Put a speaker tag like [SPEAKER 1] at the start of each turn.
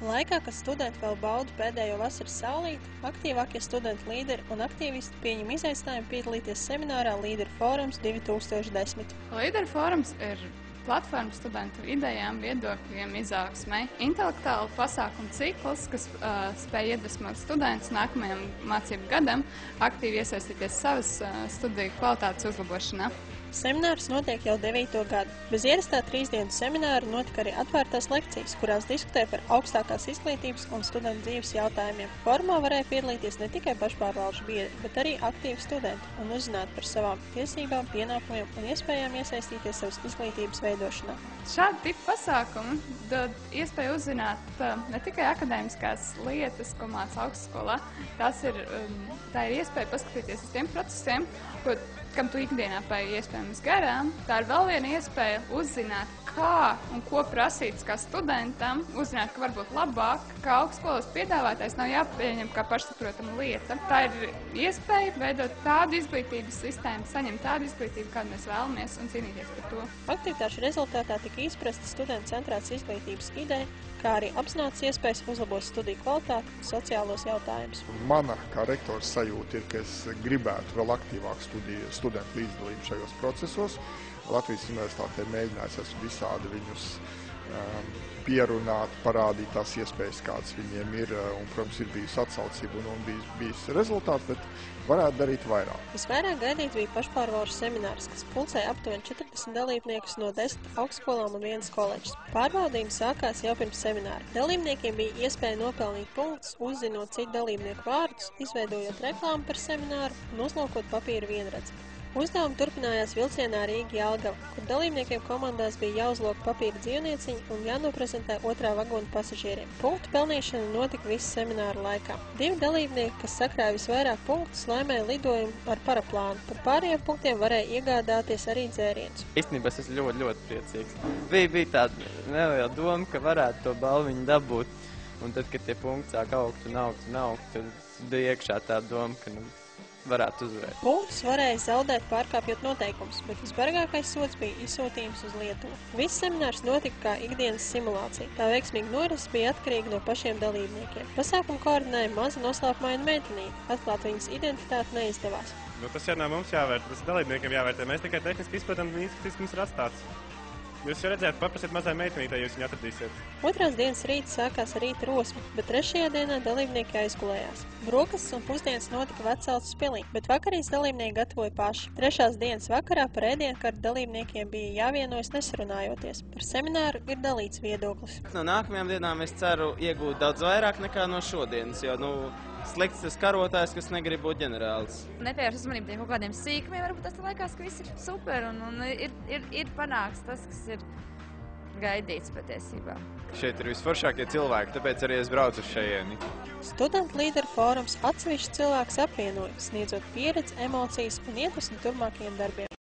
[SPEAKER 1] Laikā, kad studenti vēl bauda pēdējo vasaras saulīti, aktīvākie studentu līderi un aktīvisti pieņem izaicinājumu piedalīties seminārā Līderu fórums 2010.
[SPEAKER 2] Līderu fórums ir platforma studentu idejām, viedokļiem, izaugsmei. Intelektuāla pasākuma cikls, kas spēj iedvesmot studentus nākamajam mācību gadam, aktīvi iesaistīties savas studiju kvalitātes uzlabošanā.
[SPEAKER 1] Seminārs notiek jau 9. gadu. Bez ierastā 3 dienu semināra notika arī atvērtās lekcijas, kurās diskutē par augstākās izglītības un studentu dzīves jautājumiem. Formā varēja piedalīties ne tikai pašpārvaldes biedri, bet arī aktīvi studenti un uzzināt par savām tiesībām, pienākumiem un iespējām iesaistīties savas izglītības veidošanā.
[SPEAKER 2] Šādi tipi pasākumi dod iespēju uzzināt ne tikai akadēmiskās lietas, ko māca augstskolā, tā ir iespēja paskatīties uz tiem procesiem, kam tu ikdienā paiet iespējams garām. Tā ir vēl viena iespēja uzzināt, kā un ko prasīts kā studentam, uzzināt, ka varbūt labāk, ka augstskolas piedāvātais nav jāpieņem kā pašsaprotama lieta. Tā ir iespēja veidot tādu izglītības sistēmu, saņemt tādu izglītību, kādu mēs vēlamies, un cīnīties par to.
[SPEAKER 1] Aktivitāšu rezultātā tika izprasta studentu centrētas izglītības ideja, kā arī apzināts iespējas uzlabot studiju kvalitāti un sociālos jautājumus.
[SPEAKER 3] Mana kā rektora sajūta ir, ka es gribētu vēl aktīvāk studentu līdzdalību šajos procesos. Latvijas universitātē mēģinājās visādi viņus pierunāt, parādīt tās iespējas, kādas viņiem ir, un, protams, ir bijusi atsaucība un bijis rezultāts, bet varētu darīt vairāk.
[SPEAKER 1] Visvairāk gaidīt bija pašpārvaldes seminārs, kas pulcēja aptuveni 40 dalībniekus no 10 augstskolām un 1 koledžas. Pārbaudījumi sākās jau pirms semināra. Dalībniekiem bija iespēja nopelnīt punktus, uzzinot citu dalībnieku vārdus, izveidojot reklāmu par semināru un uzlūkot papīra vienredzi. Uzdevumi turpinājās vilcienā Rīga-Jelgava, kur dalībniekiem komandās bija jāuzlūk papīra dzīvnieciņi un jānoprezentē otrā vagona pasažieriem. Punktu pelnīšana notika visu semināru laikā. 2 dalībnieki, kas sakrāja visvairāk punktus, laimēja lidojumu ar paraplānu. Par pārējiem punktiem varēja iegādāties arī dzērienus.
[SPEAKER 4] Īstenībā es esmu ļoti priecīgs. Bija tāda neliela doma, ka varētu to balviņu dabūt, un tad, kad tie punkti sāk augt un augt, tad bija iekšā tā doma, ka varētu uzvarēt.
[SPEAKER 1] Punktus varēja zaudēt pārkāpjot noteikumus, bet visbargākais sods bija izsūtījums uz Lietuvu. Viss seminārs notika kā ikdienas simulācija. Tā veiksmīga norises bija atkarīga no pašiem dalībniekiem. Pasākumu koordinēja maza noslēpumaina meitenīte. Atklāt viņas identitāti neizdevās.
[SPEAKER 5] Tas jau nav mums jāvērt, tas dalībniekiem jāvērtē. Mēs tikai tehniski izprotam un izskatīs, ka mums ir atstāts. Jūs jau redzējāt, paprasiet mazai meitenītei, jūs viņu atradīsiet.
[SPEAKER 1] Otrās dienas rīts sākās ar rīta rosmi, bet 3. dienā dalībnieki aizgulējās. Brokastis un pusdienas notika Vecceltas pilī, bet vakarīs dalībnieki gatavoja paši. 3. dienas vakarā par ēdienkarti dalībniekiem bija jāvienojas nesarunājoties. Par semināru ir dalīts viedoklis.
[SPEAKER 4] No nākamajām dienām es ceru iegūt daudz vairāk nekā no šodienas, jo, slikts tas karotājs, kas negrib būt ģenerālis.
[SPEAKER 6] Nepievērs uzmanību tiem kaut kādiem sīkumiem, varbūt tas liekas, ka viss ir super un ir panāks tas, kas ir gaidīts patiesībā.
[SPEAKER 7] Šeit ir visforšākie cilvēki, tāpēc arī es braucu uz šajieni.
[SPEAKER 1] Studentu līderu fórums atsevišķi cilvēkus apvienoja, sniedzot pieredzi, emocijas un iedvesmu turpmākajiem darbiem.